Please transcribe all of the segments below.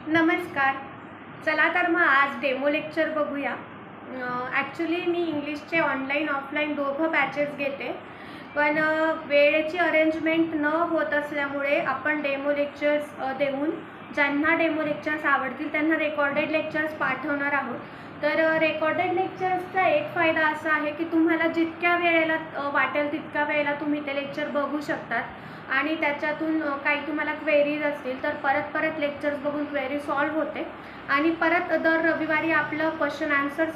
नमस्कार. चला तर मग आज डेमो लेक्चर बघूया. ॲक्च्युली मी इंग्लिशचे ऑनलाईन ऑफलाईन दोघं बॅचेस घेते, पण वेळेची अरेंजमेंट न होत असल्यामुळे आपण डेमो लेक्चर्स देऊन ज्यांना डेमो लेक्चर्स आवडतील त्यांना रेकॉर्डेड लेक्चर्स पाठवणार आहोत. तर रेकॉर्डेड लेक्चर्सचा एक फायदा असा आहे की तुम्हाला जितक्या वेळेला वाटेल तितक्या वेळेला तुम्ही ते लेक्चर बघू शकतात आणि त्याच्यातून काही तुम्हाला क्वेरीज असतील तर परत परत लेक्चर्स बघून क्वेरी सॉल्व्ह होते आणि परत दर रविवारी आपलं क्वेश्चन आन्सर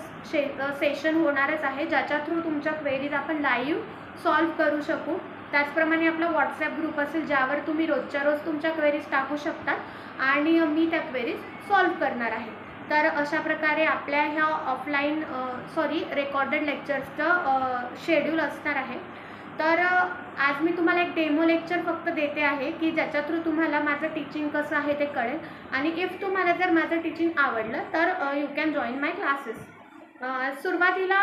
सेशन होणारच आहे, ज्याच्या थ्रू तुमच्या क्वेरीज आपण लाईव्ह सॉल्व्ह करू शकू. त्याचप्रमाणे आपला व्हॉट्सॲप ग्रुप असेल ज्यावर तुम्ही रोजच्या रोज तुमच्या क्वेरीज टाकू शकतात आणि मी त्या क्वेरीज सॉल्व्ह करणार आहे. तर अशा प्रकारे आपल्या ह्या ऑफलाईन रेकॉर्डेड लेक्चर्सचं शेड्यूल असणार आहे. तर आज मी तुम्हाला एक डेमो लेक्चर फक्त देते आहे की ज्याच्या थ्रू तुम्हाला माझं टीचिंग कसं आहे ते कळेल आणि इफ तुम्हाला जर माझं टीचिंग आवडलं तर you can join my classes. सुरुवातीला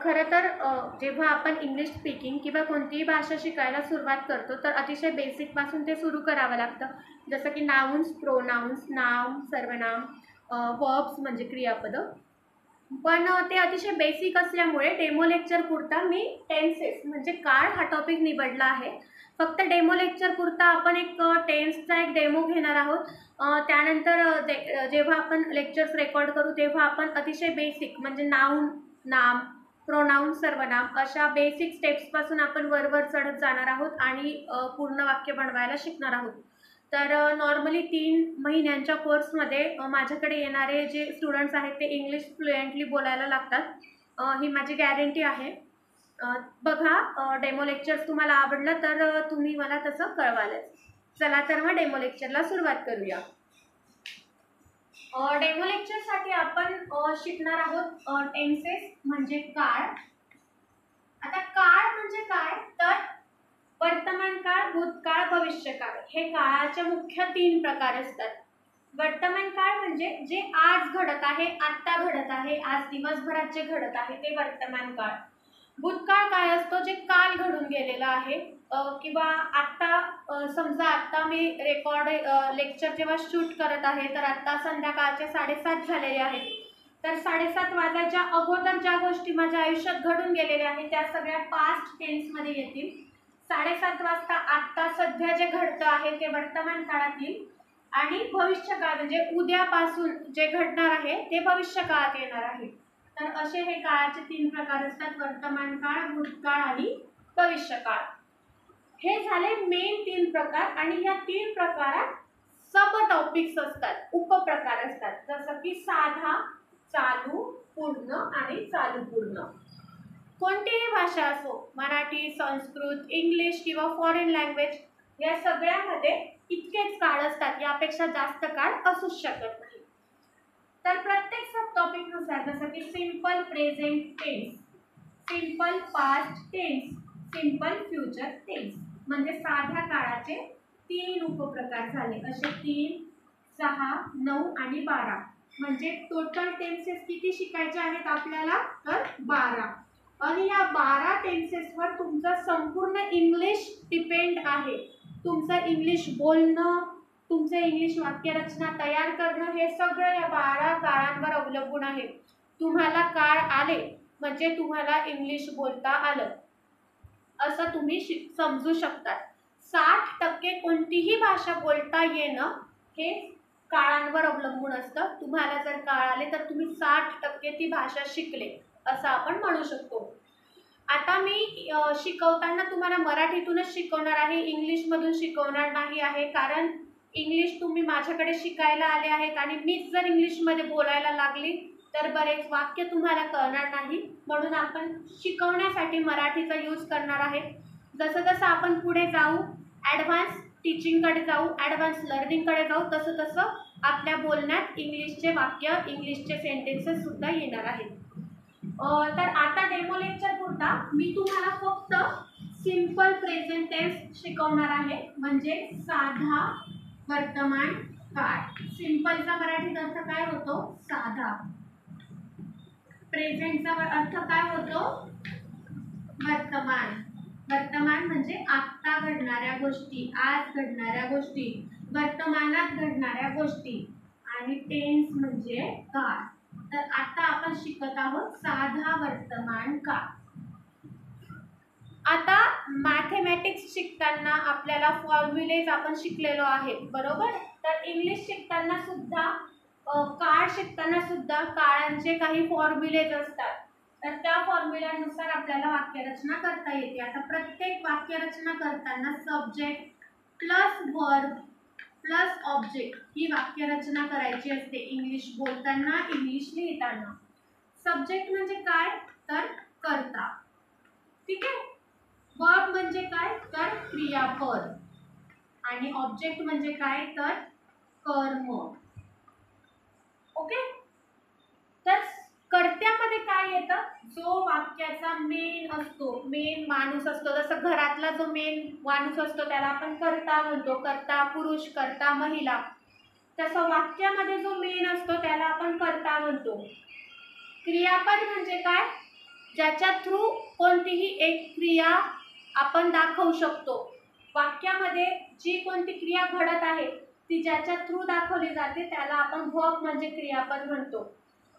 खरं तर जेव्हा आपण इंग्लिश स्पीकिंग किंवा कोणतीही भाषा शिकायला सुरुवात करतो तर अतिशय बेसिकपासून ते सुरू करावं लागतं. जसं की नाउन्स, प्रोनाउन्स, नाम, सर्वनाम, वर्ब्स म्हणजे क्रियापदं. पण ते अतिशय बेसिक असल्यामुळे डेमो लेक्चर पुरता मी टेन्सेस म्हणजे काळ हा टॉपिक निवडला आहे. फक्त डेमो लेक्चर पुरता आपण एक टेन्सचा एक डेमो घेणार आहोत. त्यानंतर जेव्हा आपण लेक्चर्स रेकॉर्ड करू तेव्हा आपण अतिशय बेसिक म्हणजे नाउन, नाम, प्रोनाउन, सर्वनाम अशा बेसिक स्टेप्सपासून आपण वर चढत जाणार आहोत आणि पूर्ण वाक्य बनवायला शिकणार आहोत. तर नॉर्मली 3 महिन्यांच्या कोर्समध्ये माझ्याकडे येणारे जे स्टुडंट्स आहेत ते इंग्लिश फ्लुएंटली बोलायला लागतात. ही माझी गॅरंटी आहे. बघा, डेमो लेक्चर्स तुम्हाला आवडलं तर तुम्ही मला तसं कळवालच. चला तर मग डेमो लेक्चरला सुरुवात करूया. डेमो लेक्चरसाठी आपण शिकणार आहोत टेन्सेस म्हणजे काळ. आता काळ म्हणजे काय तर वर्तमान काळ, भूतकाळ, भविष्यकाळ हे काळाचे मुख्य 3 प्रकार असतात. वर्तमान काळ म्हणजे जे आज घडत आहे, आत्ता घडत आहे, आज दिवसभरात जे घडत आहे ते वर्तमान काळ. भूतकाळ काय असतो जे काल घडून गेलेला आहे किंवा आत्ता समजा आत्ता मी रेकॉर्ड लेक्चर जेव्हा शूट करत आहे तर आत्ता संध्याकाळचे 7:30 झालेले आहेत. तर 7:30 वाजायच्या अगोदर ज्या गोष्टी माझ्या आयुष्यात घडून गेलेल्या आहेत त्या सगळ्या पास्ट टेन्समध्ये येतील. 7:30 वाजता आत्ता सध्या जे घडतं आहे ते वर्तमान काळात येईल आणि भविष्यकाळ म्हणजे उद्यापासून जे घडणार आहे ते भविष्य काळात येणार आहे. तर असे हे काळाचे 3 प्रकार असतात, वर्तमान काळ, भूतकाळ आणि भविष्यकाळ. हे झाले मेन 3 प्रकार आणि या 3 प्रकारात सब टॉपिक्स असतात, उपप्रकार असतात, जसं की साधा, चालू, पूर्ण आणि चालू पूर्ण. कोणतीही भाषा असो, मराठी, संस्कृत, इंग्लिश किंवा फॉरेन लँग्वेज या सगळ्यामध्ये इतकेच काळ असतात, यापेक्षा जास्त काळ असूच शकत नाही. तर प्रत्येक सब टॉपिकनुसार जसं की simple present tense, simple past tense, simple future tense म्हणजे साध्या काळाचे 3 उपप्रकार झाले. असे 3, 6, 9 आणि 12 म्हणजे टोटल टेन्सेस किती शिकायचे आहेत आपल्याला तर 12. आणि या 12 टेन्सेसवर तुमचं संपूर्ण इंग्लिश डिपेंड आहे. तुमचं इंग्लिश बोलणं, तुमचं इंग्लिश वाक्यरचना तयार करणं हे सगळं या 12 काळांवर अवलंबून आहे. तुम्हाला काळ आले म्हणजे तुम्हाला इंग्लिश बोलता आलं असं तुम्ही समजू शकता. 60% कोणतीही भाषा बोलता येणं हे काळांवर अवलंबून असतं. तुम्हाला जर काळ आले तर तुम्ही 60% ती भाषा शिकले असं आपण म्हणू शकतो. आता मी शिकवताना तुम्हाला मराठीतूनच शिकवणार आहे, इंग्लिशमधून शिकवणार नाही आहे, कारण इंग्लिश तुम्ही माझ्याकडे शिकायला आले आहेत आणि मीच जर इंग्लिशमध्ये बोलायला लागली तर बरेच वाक्य तुम्हाला कळणार नाही. म्हणून आपण शिकवण्यासाठी मराठीचा यूज करणार आहे. जसं जसं आपण पुढे जाऊ, ॲडव्हान्स टीचिंगकडे जाऊ, ॲडव्हान्स लर्निंगकडे जाऊ, तसं तसं आपल्या बोलण्यात इंग्लिशचे वाक्य, इंग्लिशचे सेंटेन्सेस सुद्धा येणार आहेत. तर आता डेमो लेक्चर पुरता मी तुम्हाला फक्त सिंपल प्रेझेंट टेन्स शिकवणार आहे, म्हणजे साधा वर्तमान काळ. सिंपलचा मराठीत अर्थ काय होतो? साधा. प्रेझेंटचा अर्थ काय होतो? वर्तमान. वर्तमान म्हणजे आत्ता घडणाऱ्या गोष्टी, आज घडणाऱ्या गोष्टी, वर्तमानात घडणाऱ्या गोष्टी. आणि टेन्स म्हणजे काळ. तर आता आपण शिकत आहोत साधा वर्तमान काळ. आता मॅथेमॅटिक्स शिकताना आपल्याला फॉर्म्युलेज आपण शिकलेलो आहे, बरोबर. तर इंग्लिश शिकताना सुद्धा काळ शिकताना सुद्धा काळांचे काही फॉर्म्युलेज असतात. तर त्या फॉर्म्युल्यानुसार आपल्याला वाक्यरचना करता येते. आता प्रत्येक वाक्यरचना करताना subject plus verb plus object ही वाक्यरचना करायची असते. इंग्लिश बोलताना, इंग्लिश लिहिताना. सब्जेक्ट म्हणजे काय, तर कर्ता, ठीक आहे. वर्ब म्हणजे काय, तर क्रियापद. आणि ऑब्जेक्ट म्हणजे काय, तर कर्म. ओके. तर कर्त्यामध्ये काय येतं, जो वाक्याचा मेन असतो, मेन माणूस असतो. जसं घरातला जो मेन माणूस असतो त्याला आपण कर्ता म्हणतो, कर्ता पुरुष, कर्ता महिला. तसं वाक्यामध्ये जो मेन असतो त्याला आपण कर्ता म्हणतो. क्रियापद म्हणजे काय, ज्याच्या थ्रू कोणतीही एक क्रिया आपण दाखवू शकतो. वाक्यामध्ये जी कोणती क्रिया घडत आहे ती ज्याच्या थ्रू दाखवली जाते त्याला आपण वर्ब म्हणजे क्रियापद म्हणतो.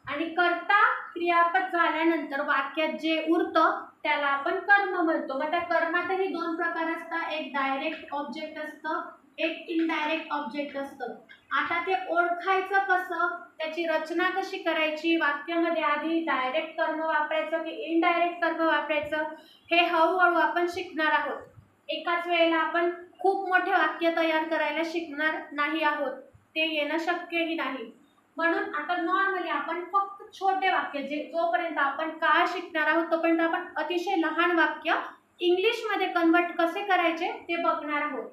आणि कर्ता क्रियापद झाल्यानंतर वाक्यात जे उरतं त्याला आपण कर्म म्हणतो. मग त्या कर्मातही दोन प्रकार असतात, एक डायरेक्ट ऑब्जेक्ट असतं, एक इनडायरेक्ट ऑब्जेक्ट असतं. आता ते ओळखायचं कसं, त्याची रचना कशी करायची, वाक्यामध्ये आधी डायरेक्ट कर्म वापरायचं की इनडायरेक्ट कर्म वापरायचं, हे हळूहळू आपण शिकणार आहोत. एकाच वेळेला आपण खूप मोठे वाक्य तयार करायला शिकणार नाही आहोत, ते येणं शक्यही नाही. म्हणून आता नॉर्मली आपण फक्त छोटे वाक्य, जे जोपर्यंत आपण काळ शिकणार आहोत तोपर्यंत आपण अतिशय लहान वाक्य इंग्लिशमध्ये कन्वर्ट कसे करायचे ते बघणार आहोत.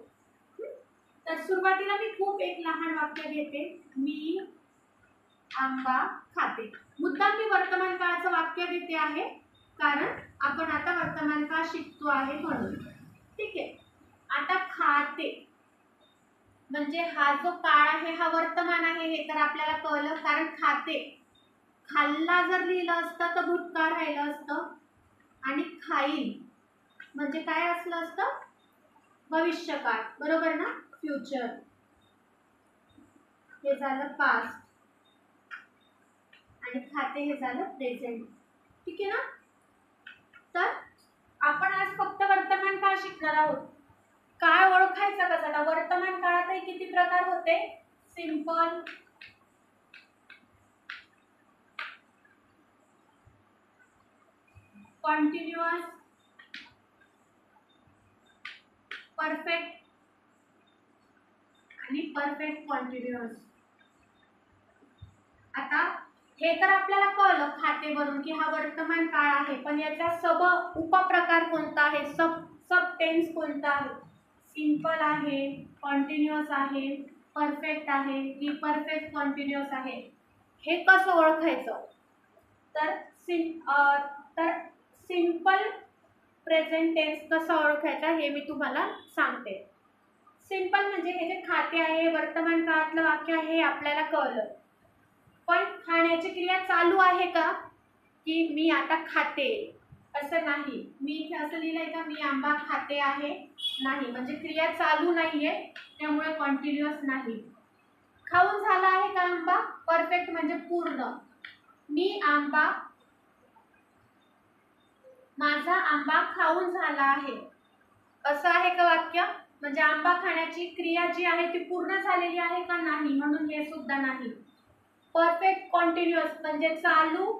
तर सुरुवातीला मी खूप एक लहान वाक्य घेते, मी आंबा खाते. मुद्दाम मी वर्तमान काळाचं वाक्य घेते आहे कारण आपण आता वर्तमान काळ शिकतो आहे म्हणून, ठीक आहे. आता खाते म्हणजे हा जो काळ आहे हा वर्तमान आहे हे तर आपल्याला कळलं, कारण खाते, खाल्ला जर लिहिलं असतं तर भूतकाळ राहिलं असतं. आणि खाईल म्हणजे काय असलं असतं, भविष्यकाळ, बरोबर ना, फ्युचर. हे झालं पास्ट आणि खाते हे झालं प्रेझेंट, ठीक आहे ना. तर आपण आज फक्त वर्तमान काळ शिकणार आहोत. काळ ओळखायचा कसा, आता वर्तमान काळातही किती प्रकार होते, सिंपल, कॉन्टिन्युअस, परफेक्ट आणि परफेक्ट कॉन्टिन्युअस. आता हे तर आपल्याला कळलं खातेवरून की हा वर्तमान काळ आहे, पण याचा उपप्रकार कोणता आहे, सब टेन्स कोणता आहे, सिंपल आहे, कॉन्टिन्युअस आहे, परफेक्ट आहे की परफेक्ट कॉन्टिन्युअस आहे, हे कसं ओळखायचं. तर सिंपल प्रेझेंट टेन्स कसं ओळखायचं हे मी तुम्हाला सांगते. सिंपल म्हणजे हे जे खाते आहे वर्तमान काळातलं वाक्य आहे हे आपल्याला कळलं, पण खाण्याची क्रिया चालू आहे का, की मी आता खाते असं नाही. मी इथे असं लिहिलंय का मी आंबा खाते आहे, नाही, म्हणजे क्रिया चालू नाहीये, त्यामुळे कॉन्टिन्युअस नाही. खाऊन झाला आहे का आंबा, परफेक्ट म्हणजे पूर्ण, मी आंबा, माझा आंबा खाऊन झाला आहे, असं आहे का वाक्य, म्हणजे आंबा खाण्याची क्रिया जी आहे ती पूर्ण झालेली आहे का, नाही, म्हणून हे सुद्धा नाही. परफेक्ट कॉन्टिन्युअस म्हणजे चालू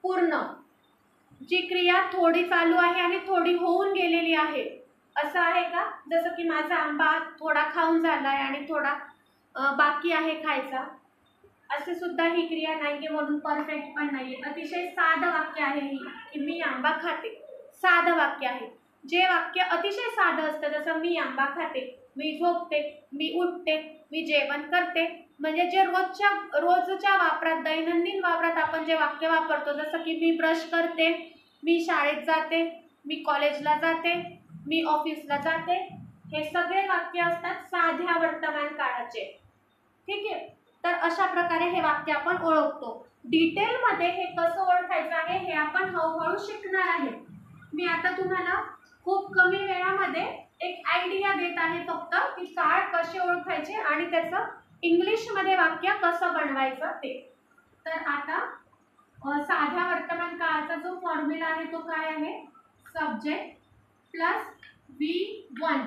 पूर्ण, जी क्रिया थोडी चालू आहे आणि थोडी होऊन गेलेली आहे, असं आहे का. जसं की माझा आंबा थोडा खाऊन झालाय आणि थोडा बाकी आहे खायचा, असे सुद्धा ही क्रिया नाहीये, म्हणून परफेक्ट पण नाहीये. अतिशय साधं वाक्य आहे ही, की मी आंबा खाते, साधं वाक्य आहे. जे वाक्य अतिशय साधं असतं, जसं मी आंबा खाते, मी झोपते, मी उठते, मी जेवण करते, म्हणजे जे रोजच्या वापरात, दैनंदिन वापरात आपण जे वाक्य वापरतो, जसं की मी ब्रश करते, मी शाळेत जाते, मी कॉलेजला जाते, मी ऑफिसला जाते, हे सगळे वाक्य असतात साध्या वर्तमान काळाचे, ठीक आहे. तर अशा प्रकारे हे वाक्य आपण ओळखतो. डिटेलमध्ये हे कसं ओळखायचं आहे हे आपण हळूहळू शिकणार आहे. मी आता तुम्हाला खूप कमी वेळामध्ये एक आयडिया देत आहे फक्त, की काळ कसे ओळखायचे आणि त्याचं इंग्लिशमध्ये वाक्य कसं बनवायचं ते. तर आता साध्या वर्तमान काळाचा जो फॉर्म्युला आहे तो काय आहे, सब्जेक्ट प्लस V1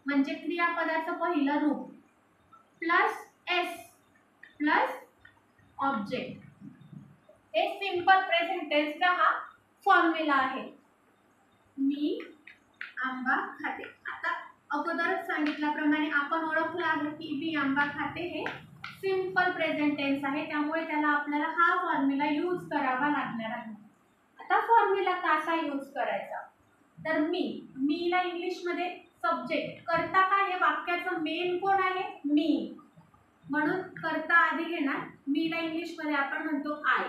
म्हणजे क्रियापदाचं पहिलं रूप प्लस S प्लस ऑब्जेक्ट. हे सिंपल प्रेझेंट टेन्सचा हा फॉर्म्युला आहे. मी आंबा खाते. आता अगोदरच सांगितल्याप्रमाणे आपण ओळखलं आहे की मी आंबा खाते हे सिंपल प्रेझेंट टेन्स आहे, त्यामुळे त्याला आपल्याला हा फॉर्म्युला यूज करावा लागणार आहे. आता फॉर्म्युला कसा यूज करायचा, तर मीला इंग्लिशमध्ये सब्जेक्ट, करता काय हे वाक्याचं मेन कोण आहे, मी, म्हणून करता आधी घेणार. मीला इंग्लिशमध्ये आपण म्हणतो आय.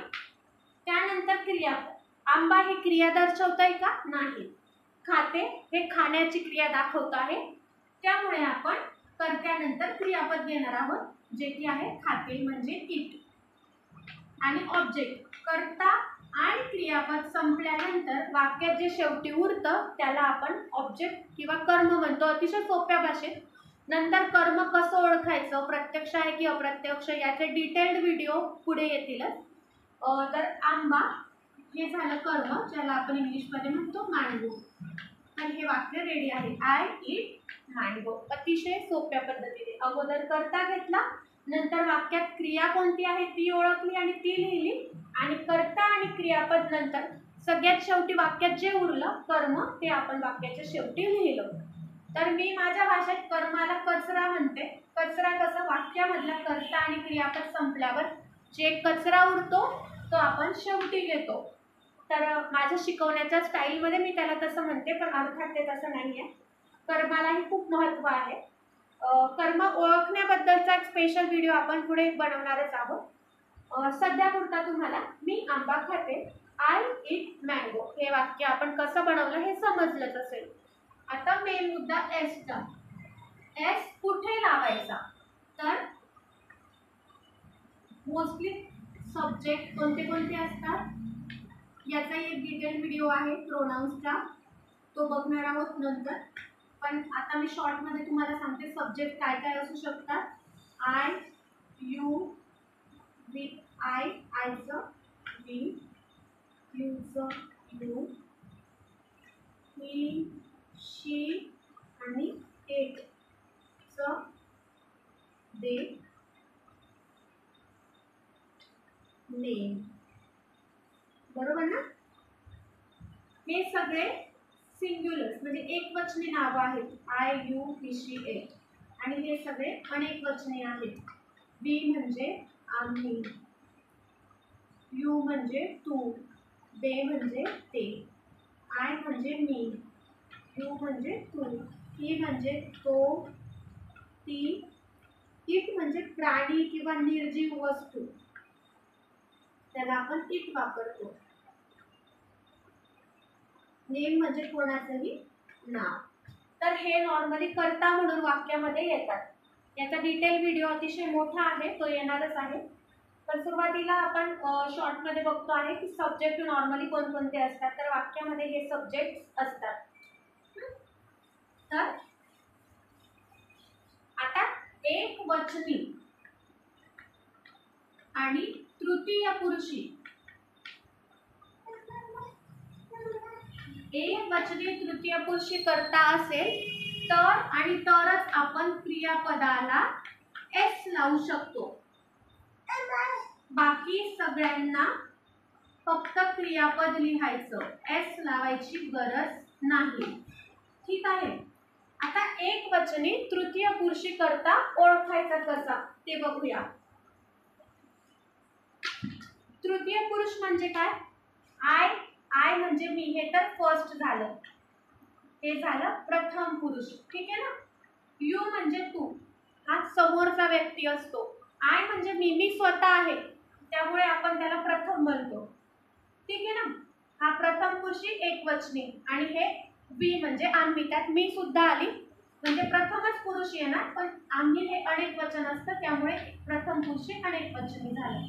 त्यानंतर क्रियापद. आंबा ही क्रिया दर्शवतंय का, नाही. खाते हे खाण्याची क्रिया दाखवत आहे, त्यामुळे आपण कर्त्यानंतर क्रियापद घेणार आहोत, जे की आहे खाते म्हणजे इट. आणि ऑब्जेक्ट, कर्ता आणि क्रियापद संपल्यानंतर वाक्यात जे शेवटी उरतं त्याला आपण ऑब्जेक्ट किंवा कर्म म्हणतो, अतिशय सोप्या भाषेत. नंतर कर्म कसं ओळखायचं, प्रत्यक्ष आहे की अप्रत्यक्ष, याचे डिटेल्ड व्हिडिओ पुढे येतीलच. तर आंबा हे झालं कर्म, ज्याला आपण इंग्लिशमध्ये म्हणतो मँगो. तर हे वाक्य रेडी आहे, आय इट मँगो. अतिशय सोप्या पद्धतीने अगोदर कर्ता घेतला, नंतर वाक्यात क्रिया कोणती आहे ती ओळखली आणि ती लिहिली, आणि कर्ता आणि क्रियापद नंतर सगळ्यात शेवटी वाक्यात जे उरलं कर्म ते आपण वाक्याच्या शेवटी लिहिलं. तर मी माझ्या भाषेत कर्माला कचरा म्हणते. कचरा कसं, वाक्यामधला कर्ता आणि क्रियापद संपल्यावर जे कचरा उरतो तो आपण शेवटी घेतो. तर माझ्या शिकवण्याच्या स्टाईलमध्ये मी त्याला तसं म्हणते, पण अर्थात ते तसं नाही आहे. कर्मालाही खूप महत्त्व आहे. कर्म ओळखण्याबद्दलचा एक स्पेशल व्हिडिओ आपण पुढे बनवणारच आहोत. सध्यापुरता तुम्हाला मी आंबा खाते, आय इट मँगो हे वाक्य आपण कसं बनवलं हे समजलंच असेल. आता मेन मुद्दा एसचा. एस कुठे लावायचा, तर मोस्टली सब्जेक्ट कोणते कोणते असतात याचा एक डिटेल व्हिडिओ आहे प्रोनाउन्सचा, तो बघणार आहोत नंतर. पण आता मी शॉर्टमध्ये तुम्हाला सांगते सब्जेक्ट काय काय असू शकतात. आय, यू, वी, आयचं वी, यूचं यू, ही, शी आणि इटचं दे, नेम. बरोबर ना. हे सगळे सिंग्युलर्स म्हणजे एकवचनी नावं आहेत, I, you, he, she, it. आणि हे सगळे अनेकवचनी आहेत. वी म्हणजे आम्ही, यू म्हणजे तू, दे म्हणजे ते, आय म्हणजे मी, यू म्हणजे तू, ही म्हणजे तो, ती, इट म्हणजे प्राणी किंवा निर्जीव वस्तू, त्याला आपण इट वापरतो. नेम म्हणजे कोणाचंही नाव. तर हे नॉर्मली कर्ता म्हणून वाक्यामध्ये येतात. याचा डिटेल व्हिडिओ अतिशय मोठा आहे, तो येणारच आहे. पण सुरुवातीला आपण शॉर्टमध्ये बघतो आहे की सब्जेक्ट नॉर्मली कोणकोणते असतात. तर वाक्यामध्ये हे सब्जेक्ट असतात. तर आता एकवचनी आणि तृतीय पुरुषी, एकवचनी तृतीय पुरुषी कर्ता असेल तर आणि तरच आपण क्रियापदाला एस लावू शकतो. बाकी सगळ्यांना फक्त क्रियापद लिहायचं, एस लावायची गरज नाही. ठीक आहे. आता एकवचनी तृतीय पुरुषी कर्ता ओळखायचा कसा ते बघूया. तृतीय पुरुष म्हणजे काय, आय म्हणजे मी, हे तर फर्स्ट झालं, हे झालं प्रथम पुरुष. ठीक आहे ना. यू म्हणजे तू, हा समोरचा व्यक्ती असतो. आय म्हणजे मी स्वतः आहे, त्यामुळे आपण त्याला प्रथम म्हणतो. ठीक आहे ना. हा प्रथम पुरुषी एकवचनी, आणि हे वी म्हणजे आम्ही, त्यात मी सुद्धा आली म्हणजे प्रथमच पुरुष येणार, पण आम्ही हे अनेक वचन असतं त्यामुळे प्रथम पुरुषी अनेक वचनी झालं.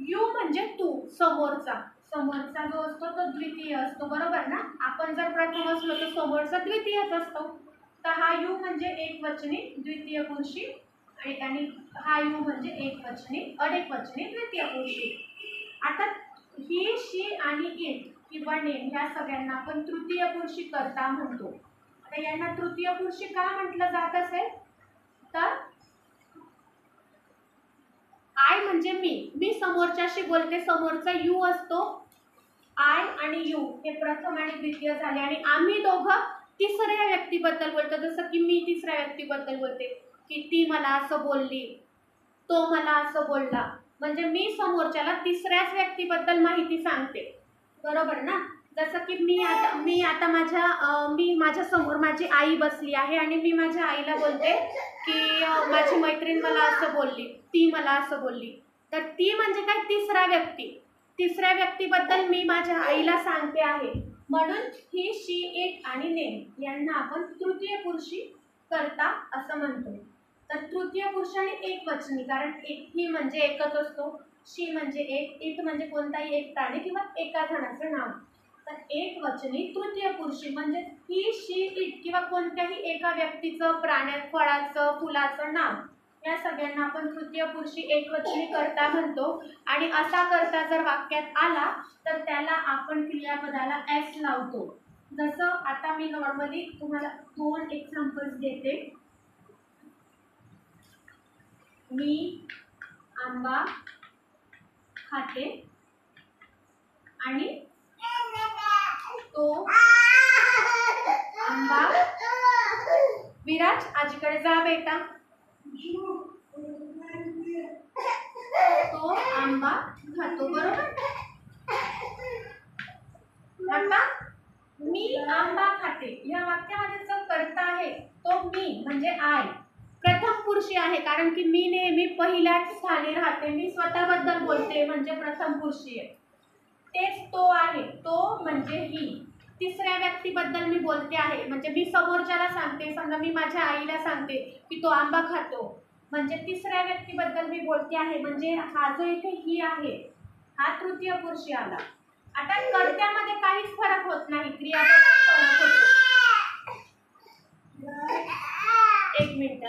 यू म्हणजे तू, समोरचा जो असतो तो द्वितीय असतो. बरोबर ना. आपण जर प्रथम असलो तर समोरचा द्वितीयच असतो. तर हा यू म्हणजे एकवचनी द्वितीय पुरुषी आणि त्यांनी हा यू म्हणजे एकवचनी, अनेकवचनी, द्वितीय पुरुषी. आता ही, शी आणि इट किंवा नेम ह्या सगळ्यांना आपण तृतीय पुरुषी कर्ता म्हणतो. आता यांना तृतीय पुरुषी का म्हटलं जात असेल तर आय म्हणजे मी समोरच्याशी बोलते, समोरचा यू असतो. आय आणि यू हे प्रथम आणि द्वितीय झाले आणि आम्ही दोघं तिसऱ्या व्यक्तीबद्दल बोलतो. जसं की मी तिसऱ्या व्यक्तीबद्दल बोलते की ती मला असं बोलली, तो मला असं बोलला, म्हणजे मी समोरच्याला तिसऱ्याच व्यक्तीबद्दल माहिती सांगते, बरोबर ना. जसं की मी आता माझ्या समोर माझी आई बसली आहे आणि मी माझ्या आईला बोलते की माझी मैत्रीण मला असं बोलली, ती मला असं बोलली. तर ती म्हणजे काय, तिसऱ्या व्यक्तीबद्दल मी माझ्या आईला सांगते आहे. म्हणून ही, शी, इट आणि नेम यांना आपण तृतीय पुरुषी कर्ता असं म्हणतो. तर तृतीय पुरुष आणि एकवचनी, कारण ही म्हणजे एकच असतो, शी म्हणजे एक, इट म्हणजे कोणताही एक प्राणी किंवा एका जणाचं नाव. तर एकवचनी तृतीय पुरुषी म्हणजे ही, शी, इट किंवा कोणत्याही एका व्यक्तीचं, फळाचं, फुलाचं नाव, या सगळ्यांना आपण तृतीय पुरुषी एकवचनी कर्ता म्हणतो. आणि असा कर्ता जर वाक्यात आला तर त्याला आपण क्रियापदाला एस लावतो. जसं आता मी नॉर्मली तुम्हाला 2 एक्झाम्पल्स देते. मी आंबा खाते आणि तो आंबा, विराज आजीकडे जा बेटा, तो आंबा खातो, बरोबर. आता मी आंबा खाते या वाक्यामध्ये जो कर्ता आहे तो मी म्हणजे आय, प्रथम पुरुषी आहे, कारण की मी नेहमी पहिल्याच स्थानी राहते, मी स्वतःबद्दल बोलते म्हणजे प्रथम पुरुषी आहे. तेच तो आहे, तो म्हणजे ही. तिसऱ्या व्यक्तीबद्दल मी बोलते आहे म्हणजे मी समोरच्याला सांगते, समजा मी माझ्या आईला सांगते की तो आंबा खातो, म्हणजे तिसऱ्या व्यक्तीबद्दल मी बोलते आहे, म्हणजे हा जो इथे ही आहे हा तृतीय पुरुषी आला. आता कर्त्यामध्ये काहीच फरक होत नाही, क्रियापदात फरक होतो. एक मिनिट.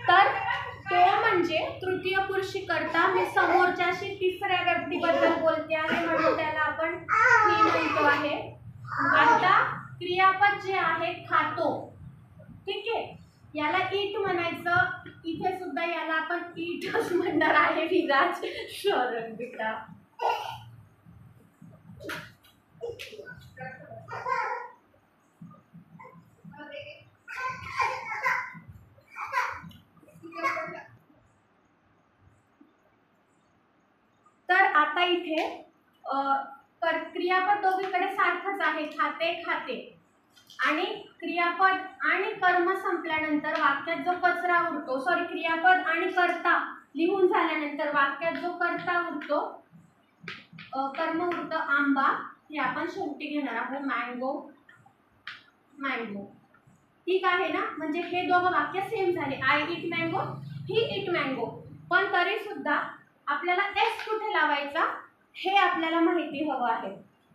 तर तो म्हणजे तृतीय पुरुषी कर्ता, मी समोरच्याशी तिसऱ्या व्यक्तीबद्दल बोलते आहे म्हणून त्याला आपण ही म्हणतो आहे. आता क्रियापद जे आहे खातो, ठीक आहे, याला ईट म्हणायचं. इथे सुद्धा याला आपण ईटच म्हणणार आहे विराज, शरण बेटा. तर आता इथे क्रियापद दोघीकडे सारखंच आहे, खाते खाते. आणि क्रियापद आणि कर्म संपल्यानंतर वाक्यात जो कचरा उरतो, क्रियापद आणि कर्ता लिहून झाल्यानंतर वाक्यात जो कर्ता उरतो, कर्म उरतं आंबा, हे आपण शेवटी घेणार आहोत. मँगो, मँगो, ठीक आहे ना. म्हणजे हे दोघं वाक्य सेम झाले, I it mango, he it mango. पण तरी सुद्धा आपल्याला एस कुठे लावायचा हे आपल्याला माहिती हवं आहे.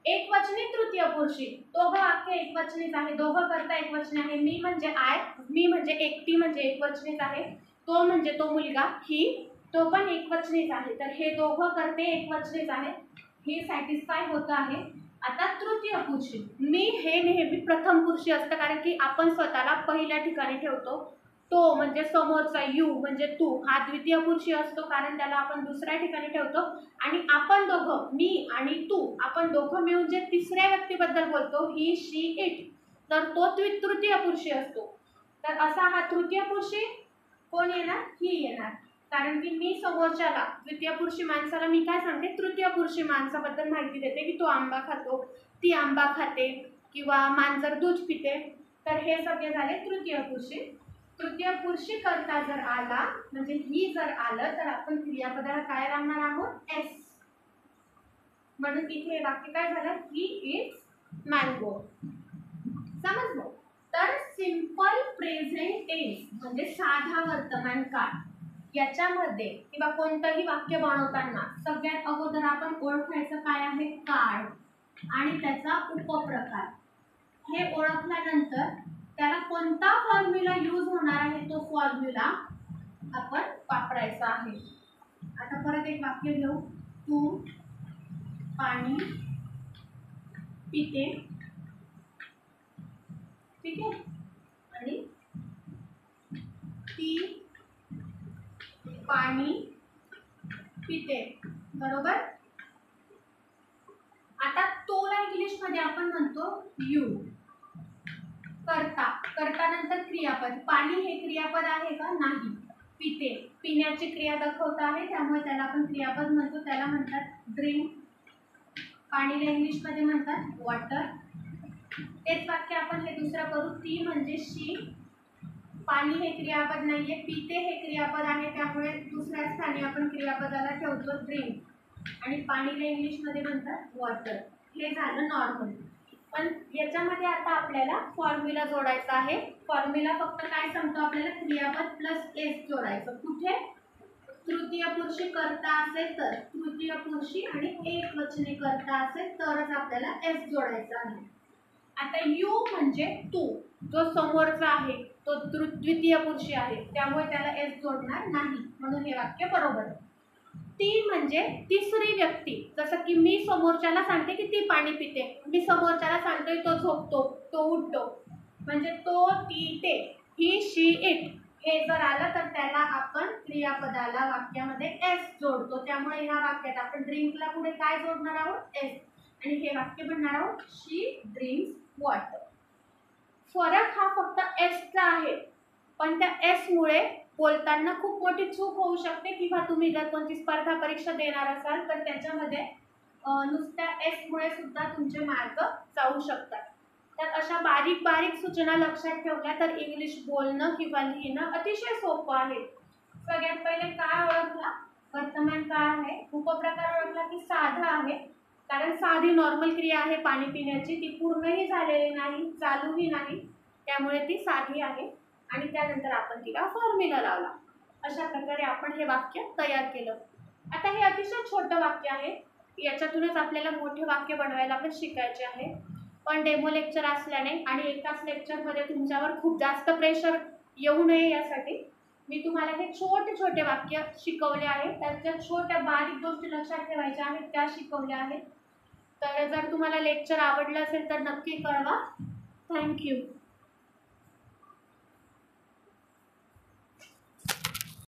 एकवचनी तृतीय पुरुषी, दोघं वाक्य एकवचनीच आहे, दोघं कर्ता एकवचनी आहे. मी म्हणजे आय, मी म्हणजे एकटी म्हणजे एकवचनीच आहे. तो म्हणजे तो मुलगा, ही, तो पण एकवचनीच आहे. तर हे दोघं कर्ते एकवचनीच आहे, हे सॅटिस्फाय होत आहे. आता तृतीय पुरुषी, मी हे नेहमी प्रथम पुरुषी असतं, कारण की आपण स्वतःला पहिल्या ठिकाणी ठेवतो. तो म्हणजे समोरचा यू म्हणजे तू हा द्वितीय पुरुषी असतो, कारण त्याला आपण दुसऱ्या ठिकाणी ठेवतो. आणि आपण दोघं, मी आणि तू, आपण दोघं मिळून जे तिसऱ्या व्यक्तीबद्दल बोलतो, ही, शी, इट, तर तो तृतीय पुरुषी असतो. तर असा हा तृतीय पुरुषी कोण येणार, ही येणार, कारण की मी समोरच्याला द्वितीय पुरुषी माणसाला मी काय सांगते, तृतीय पुरुषी माणसाबद्दल माहिती देते की तो आंबा खातो, ती आंबा खाते, किंवा मांजर दूध पिते. तर हे सगळे झाले तृतीय पुरुषी. तृतीय पुरुषी कर्ता जर आला म्हणजे ही जर आलं तर आपण क्रियापदाला काय लावणार आहोत, एस. म्हणून इथे वाक्य काय झालं, ही इट्स मँगो. समजलं. तर सिंपल प्रेझेंट टेन्स म्हणजे साधा वर्तमान काळ, याच्यामध्ये किंवा कोणतंही वाक्य बनवताना सगळ्यात अगोदर आपण ओळखायचं काय आहे, काळ आणि त्याचा उपप्रकार. हे ओळखल्यानंतर त्याला कोणता फॉर्म्युला यूज होणार आहे तो फॉर्म्युला आपण वापरायचा आहे. आता परत एक वाक्य घेऊ. तू पाणी पिते, ठीक आहे, आणि ती पाणी पिते, बरोबर. आता तोला इंग्लिश मध्ये आपण म्हणतो यू. करता, करता नंतर क्रियापद. पाणी हे क्रियापद आहे का, नाही. पिते, पिण्याची क्रिया दाखवत आहे त्यामुळे त्याला आपण क्रियापद म्हणतो, त्याला म्हणतात ड्रिंक. पाणीला इंग्लिश मध्ये म्हणतात वॉटर. तेच वाक्य आपण हे दुसरं करू. ती म्हणजे शी. पाणी हे क्रियापद नाहीये, पिते हे क्रियापद आहे त्यामुळे दुसऱ्या स्थानी आपण क्रियापदाला ठेवतो ड्रिंक. आणि पाणीला इंग्लिश मध्ये म्हणतात वॉटर. हे झालं नॉर्मल. पण याच्यामध्ये आता आपल्याला फॉर्म्युला जोडायचा आहे. फॉर्म्युला फक्त काय सांगतो आपल्याला, क्रियापद प्लस एस जोडायचं. कुठे, तृतीय पुरुषी करता असेल तर, तृतीय पुरुषी आणि एक वचनी करता असेल तरच आपल्याला एस जोडायचा आहे. आता यू म्हणजे तू, जो समोरचा आहे तो द्वितीय पुरुषी आहे त्यामुळे त्याला एस जोडणार नाही, म्हणून हे वाक्य बरोबर. ती म्हणजे तिसरी व्यक्ती. जसं की मी समोरच्याला सांगते की ती पाणी पिते, मी समोरच्याला सांगतोय तो झोपतो, तो उठतो, म्हणजे तो, ती, ते, ही, शी, इट हे जर आलं तर त्याला आपण क्रियापदाला वाक्यामध्ये एस जोडतो. त्यामुळे ह्या वाक्यात आपण ड्रिंकला पुढे काय जोडणार आहोत, एस. आणि हे वाक्य बनणार आहोत शी ड्रिंक्स वॉटर. फरक हा फक्त एसचा आहे, पण त्या एस मुळे बोलताना खूप मोठी चूक होऊ शकते. किंवा तुम्ही जर कोणती स्पर्धा परीक्षा देणार असाल तर त्याच्यामध्ये नुसत्या एस मुळे सुद्धा तुमचे मार्क जाऊ शकतात. तर अशा बारीक बारीक सूचना लक्षात ठेवल्या तर इंग्लिश बोलणं किंवा लिहिणं अतिशय सोपं आहे. सगळ्यात पहिले काळ ओळखला, वर्तमान काळ आहे. उपप्रकार ओळखला की साधा आहे, कारण साधी नॉर्मल क्रिया आहे पाणी पिण्याची, ती पूर्णही झालेली नाही, चालूही नाही, त्यामुळे ती साधी आहे. आणि त्यानंतर आपण तिला फॉर्म्युला लावला. अशा प्रकारे आपण हे वाक्य तयार केलं. आता हे अतिशय छोटं वाक्य आहे, याच्यातूनच आपल्याला मोठे वाक्य बनवायला पण शिकायचे आहे. पण डेमो लेक्चर असल्याने आणि एकाच लेक्चरमध्ये तुमच्यावर खूप जास्त प्रेशर येऊ नये यासाठी मी तुम्हाला हे छोटे छोटे वाक्य शिकवले आहे. त्याच्या छोट्या बारीक गोष्टी लक्षात ठेवायच्या आहेत त्या शिकवल्या आहेत. तर जर तुम्हाला लेक्चर आवडलं असेल तर नक्की कळवा. थँक्यू.